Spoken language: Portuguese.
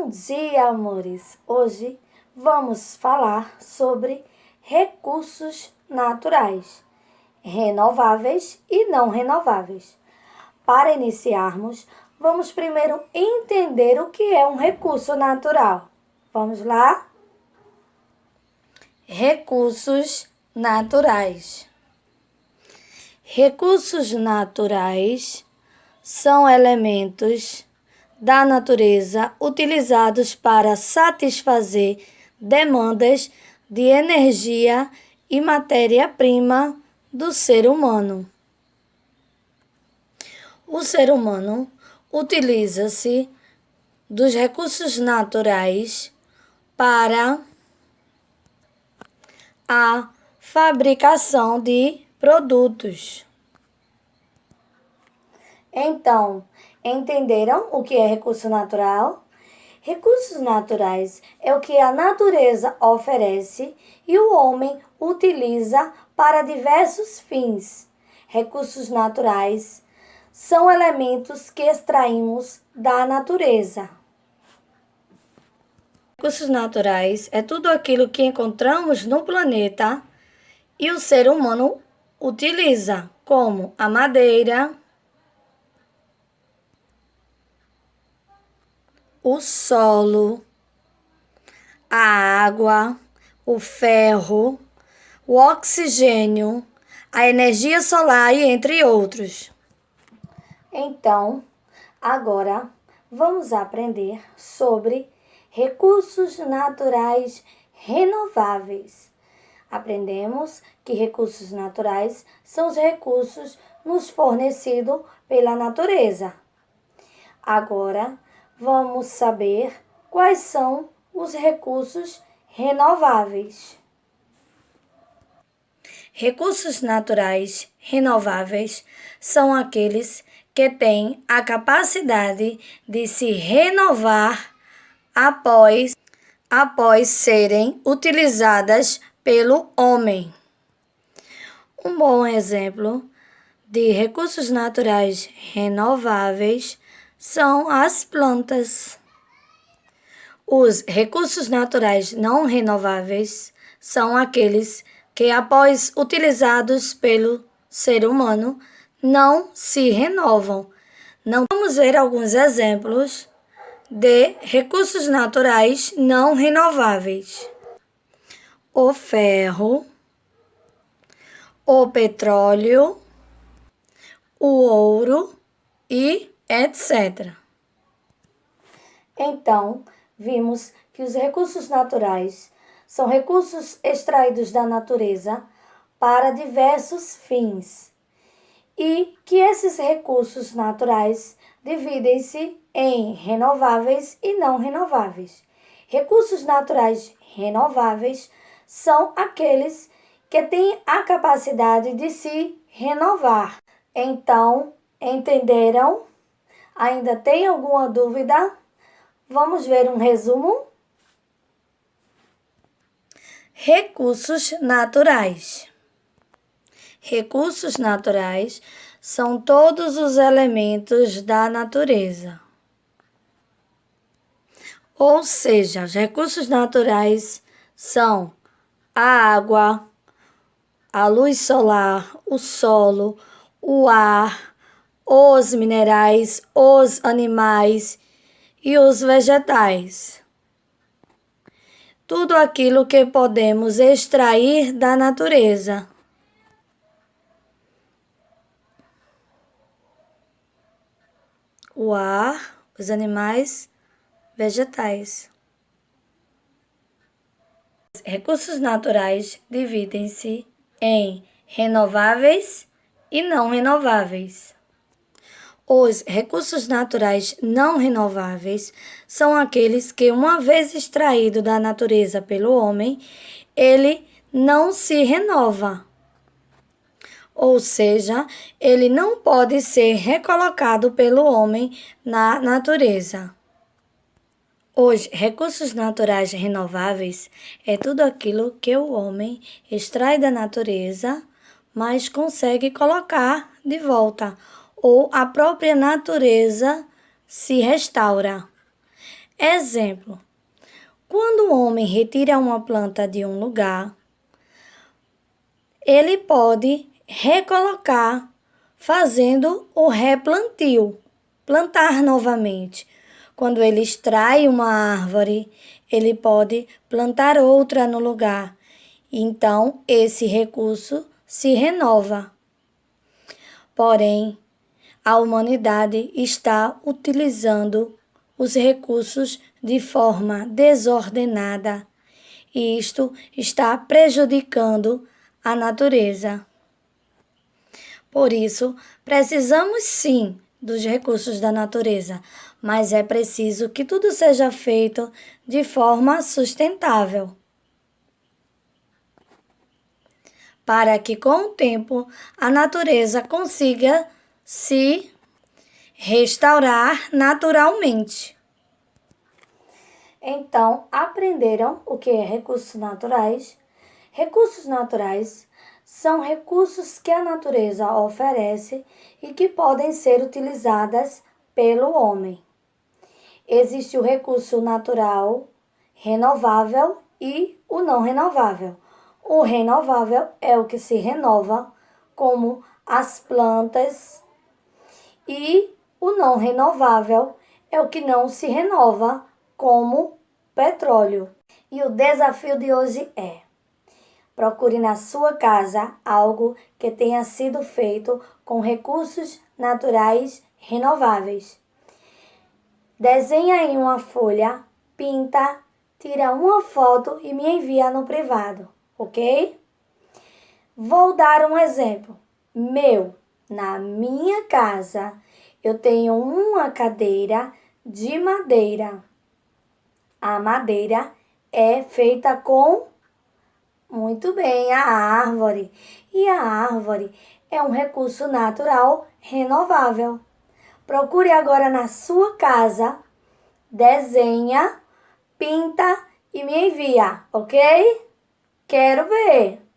Bom dia, amores! Hoje vamos falar sobre recursos naturais, renováveis e não renováveis. Para iniciarmos, vamos primeiro entender o que é um recurso natural. Vamos lá? Recursos naturais. Recursos naturais são elementos da natureza utilizados para satisfazer demandas de energia e matéria-prima do ser humano. O ser humano utiliza-se dos recursos naturais para a fabricação de produtos. Então, entenderam o que é recurso natural? Recursos naturais é o que a natureza oferece e o homem utiliza para diversos fins. Recursos naturais são elementos que extraímos da natureza. Recursos naturais é tudo aquilo que encontramos no planeta e o ser humano utiliza, como a madeira, o solo, a água, o ferro, o oxigênio, a energia solar e entre outros. Então, agora vamos aprender sobre recursos naturais renováveis. Aprendemos que recursos naturais são os recursos nos fornecidos pela natureza. Agora, vamos saber quais são os recursos renováveis. Recursos naturais renováveis são aqueles que têm a capacidade de se renovar após serem utilizadas pelo homem. Um bom exemplo de recursos naturais renováveis são as plantas. Os recursos naturais não renováveis são aqueles que, após utilizados pelo ser humano, não se renovam. Vamos ver alguns exemplos de recursos naturais não renováveis: o ferro, o petróleo, o ouro e etc. Então, vimos que os recursos naturais são recursos extraídos da natureza para diversos fins e que esses recursos naturais dividem-se em renováveis e não renováveis. Recursos naturais renováveis são aqueles que têm a capacidade de se renovar. Então, entenderam? Ainda tem alguma dúvida? Vamos ver um resumo? Recursos naturais. Recursos naturais são todos os elementos da natureza. Ou seja, os recursos naturais são a água, a luz solar, o solo, o ar, os minerais, os animais e os vegetais. Tudo aquilo que podemos extrair da natureza. O ar, os animais, vegetais. Recursos naturais dividem-se em renováveis e não renováveis. Os recursos naturais não renováveis são aqueles que, uma vez extraído da natureza pelo homem, ele não se renova. Ou seja, ele não pode ser recolocado pelo homem na natureza. Os recursos naturais renováveis é tudo aquilo que o homem extrai da natureza, mas consegue colocar de volta, ou a própria natureza se restaura. Exemplo: quando o homem retira uma planta de um lugar, ele pode recolocar, fazendo o replantio, plantar novamente. Quando ele extrai uma árvore, ele pode plantar outra no lugar. Então, esse recurso se renova. Porém, a humanidade está utilizando os recursos de forma desordenada e isto está prejudicando a natureza. Por isso, precisamos sim dos recursos da natureza, mas é preciso que tudo seja feito de forma sustentável, para que com o tempo a natureza consiga se restaurar naturalmente. Então, aprenderam o que é recursos naturais? Recursos naturais são recursos que a natureza oferece e que podem ser utilizadas pelo homem. Existe o recurso natural renovável e o não renovável. O renovável é o que se renova, como as plantas, e o não renovável é o que não se renova, como petróleo. E o desafio de hoje é: procure na sua casa algo que tenha sido feito com recursos naturais renováveis. Desenha em uma folha, pinta, tira uma foto e me envia no privado, ok? Vou dar um exemplo meu. Na minha casa, eu tenho uma cadeira de madeira. A madeira é feita com, muito bem, a árvore. E a árvore é um recurso natural renovável. Procure agora na sua casa, desenha, pinta e me envia, ok? Quero ver!